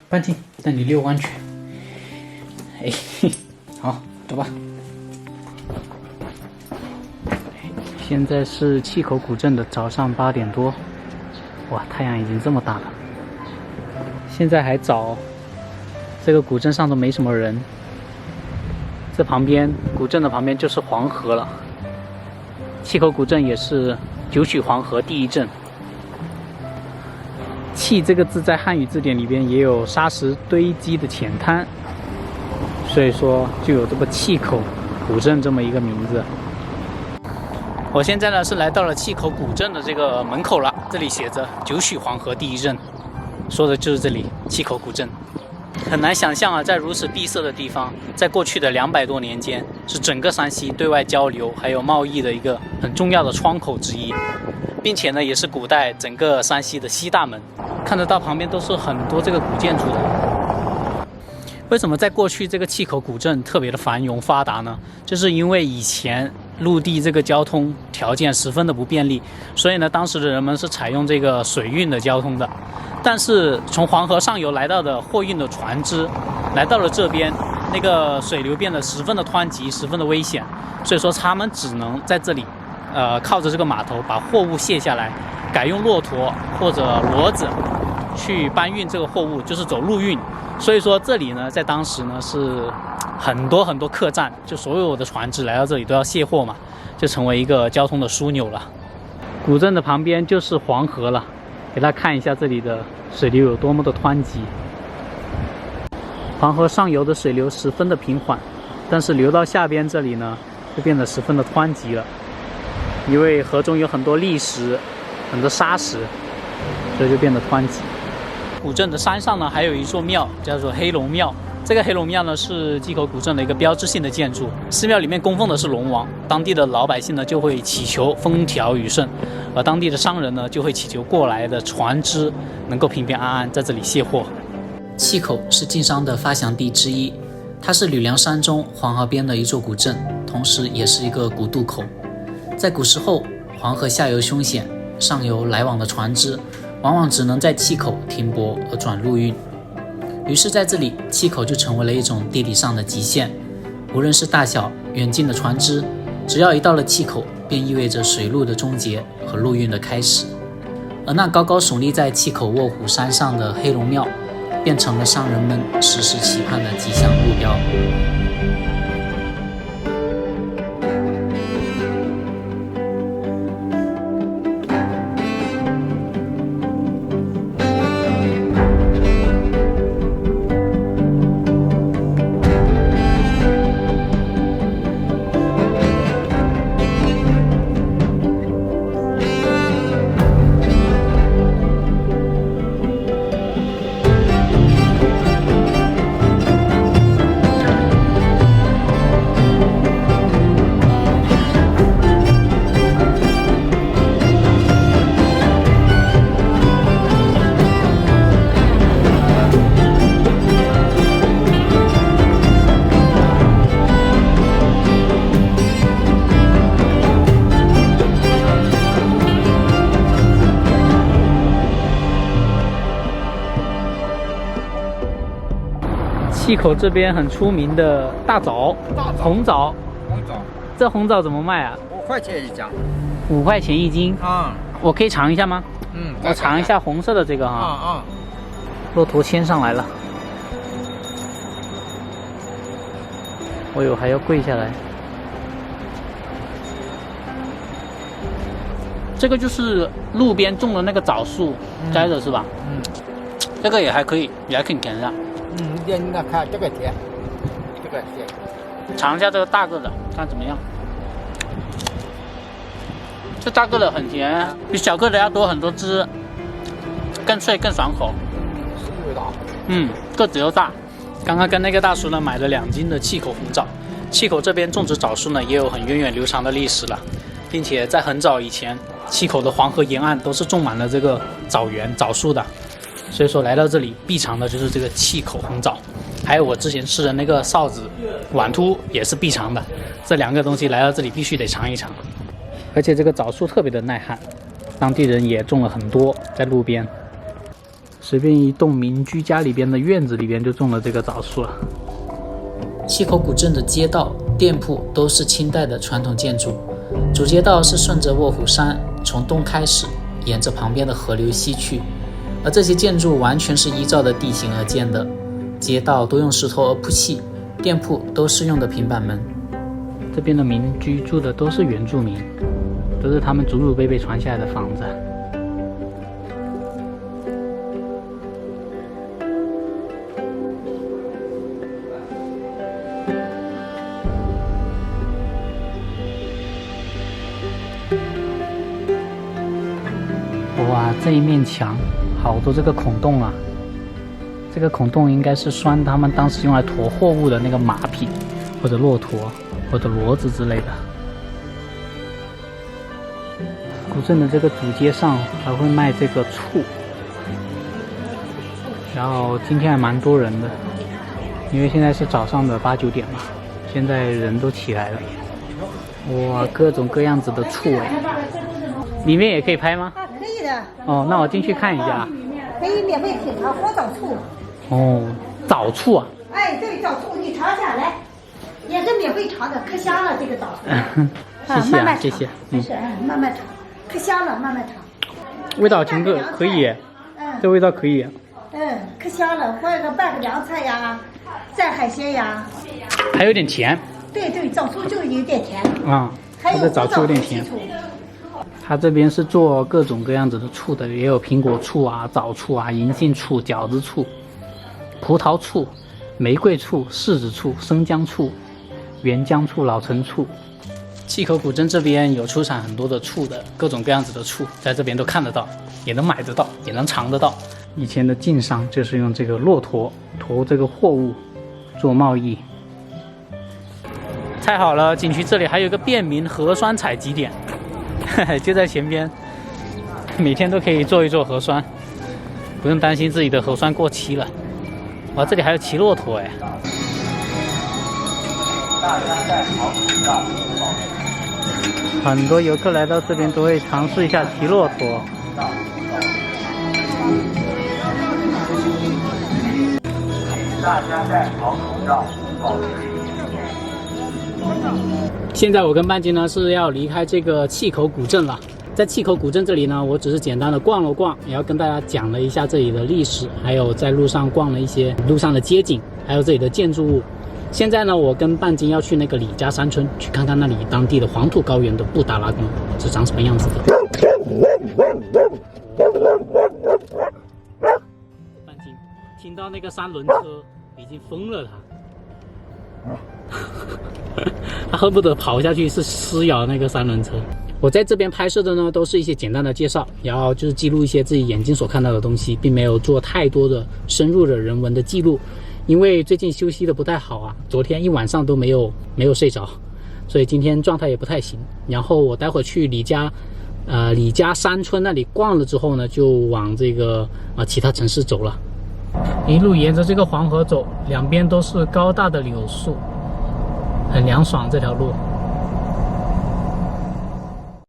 半径，带你遛弯去。哎，好，走吧。现在是气口古镇的早上8点多，哇，太阳已经这么大了。现在还早，这个古镇上都没什么人。这旁边，古镇的旁边就是黄河了。气口古镇也是九曲黄河第一镇。气这个字在汉语字典里边也有沙石堆积的浅滩，所以说就有这个气口古镇这么一个名字。我现在呢是来到了气口古镇的这个门口了，这里写着九曲黄河第一镇，说的就是这里气口古镇。很难想象啊，在如此闭塞的地方，在过去的200多年间，是整个山西对外交流还有贸易的一个很重要的窗口之一，并且呢，也是古代整个山西的西大门。看得到旁边都是很多这个古建筑的。为什么在过去这个气口古镇特别的繁荣发达呢？就是因为以前陆地这个交通条件十分的不便利，所以呢，当时的人们是采用这个水运的交通的。但是从黄河上游来到的货运的船只，来到了这边，那个水流变得十分的湍急，十分的危险，所以说他们只能在这里，靠着这个码头把货物卸下来，改用骆驼或者骡子去搬运这个货物，就是走陆运。所以说这里呢，在当时呢是很多客栈，就所有的船只来到这里都要卸货嘛，就成为一个交通的枢纽了。古镇的旁边就是黄河了，给大家看一下这里的水流有多么的湍急。黄河上游的水流十分的平缓，但是流到下边这里呢，就变得十分的湍急了，因为河中有很多砾石、很多沙石，所以就变得湍急。古镇的山上呢，还有一座庙，叫做黑龙庙。这个黑龙庙呢，是气口古镇的一个标志性的建筑。寺庙里面供奉的是龙王，当地的老百姓呢就会祈求风调雨顺，而当地的商人呢就会祈求过来的船只能够平平安安在这里卸货。气口是晋商的发祥地之一，它是吕梁山中黄河边的一座古镇，同时也是一个古渡口。在古时候，黄河下游凶险，上游来往的船只往往只能在气口停泊而转陆运，于是在这里，气口就成为了一种地理上的极限。无论是大小远近的船只，只要一到了气口，便意味着水路的终结和陆运的开始。而那高高耸立在气口卧虎山上的黑龙庙，变成了商人们时时期盼的吉祥路标。气口这边很出名的大枣，红枣，这红枣怎么卖啊？5块钱一斤。5块钱一斤啊？我可以尝一下吗？我尝一下红色的这个哈。骆驼牵上来了。哎呦，还要跪下来。这个就是路边种的那个枣树摘的是吧？这个也还可以，也还可以啃一下。那看这个甜，这个甜。尝一下这个大个的，看怎么样？这大个的很甜，比小个的要多很多汁，更脆更爽口。是味道。个子又大。刚刚跟那个大叔呢买了2斤的气口红枣。气口这边种植枣树呢也有很源远流长的历史了，并且在很早以前，气口的黄河沿岸都是种满了这个枣园枣树的。所以说来到这里必尝的就是这个气口红枣，还有我之前吃的那个臊子碗突也是必尝的。这2个东西来到这里必须得尝一尝。而且这个枣树特别的耐旱，当地人也种了很多在路边。随便一栋民居家里边的院子里边就种了这个枣树了。契口古镇的街道、店铺都是清代的传统建筑，主街道是顺着卧虎山从东开始，沿着旁边的河流西去，而这些建筑完全是依照的地形而建的，街道都用石头而铺砌，店铺都是用的平板门。这边的民居住的都是原住民，都是他们祖祖辈辈传下来的房子。哇，这一面墙好多这个孔洞啊！这个孔洞应该是拴他们当时用来驮货物的那个马匹，或者骆驼，或者骡子之类的。古镇的这个主街上还会卖这个醋，然后今天还蛮多人的，因为现在是早上的8、9点嘛，现在人都起来了。哇，各种各样子的醋哎，里面也可以拍吗？可以的。哦，那我进去看一下。可以免费品尝活枣醋。哦，枣醋啊。哎，对，枣醋你尝下来，也是免费尝的，可香了这个枣醋。谢谢啊，谢谢。没事，慢慢尝，可香了，慢慢尝。味道挺可以，这味道可以。可香了，或者拌个凉菜呀，蘸海鲜呀。还有点甜。对，枣醋就有点甜。啊，它的枣醋有点甜。它这边是做各种各样子的醋的，也有苹果醋啊、枣醋啊、银杏醋、饺子醋、葡萄醋、玫瑰醋、柿子醋、生姜醋、原浆醋、老陈醋。契口古镇这边有出产很多的醋的，各种各样子的醋，在这边都看得到，也能买得到，也能尝得到。以前的晋商就是用这个骆驼驮这个货物做贸易。太好了，景区这里还有一个便民核酸采集点。就在前边，每天都可以做一做核酸，不用担心自己的核酸过期了。哇，这里还有骑骆驼哎！很多游客来到这边都会尝试一下骑骆驼。大家戴好口罩，保持。现在我跟半斤呢是要离开这个契口古镇了。在契口古镇这里呢，我只是简单的逛了逛，也要跟大家讲了一下这里的历史，还有在路上逛了一些路上的街景，还有这里的建筑物。现在呢，我跟半斤要去那个李家山村，去看看那里当地的黄土高原的布达拉宫是长什么样子的。半斤听到那个三轮车已经疯了他恨不得跑下去是撕咬那个三轮车。我在这边拍摄的呢都是一些简单的介绍，然后就是记录一些自己眼睛所看到的东西，并没有做太多的深入的人文的记录，因为最近休息的不太好啊，昨天一晚上都没有睡着，所以今天状态也不太行。然后我待会儿去李家山村那里逛了之后呢，就往这个其他城市走了。一路沿着这个黄河走，两边都是高大的柳树，很凉爽这条路。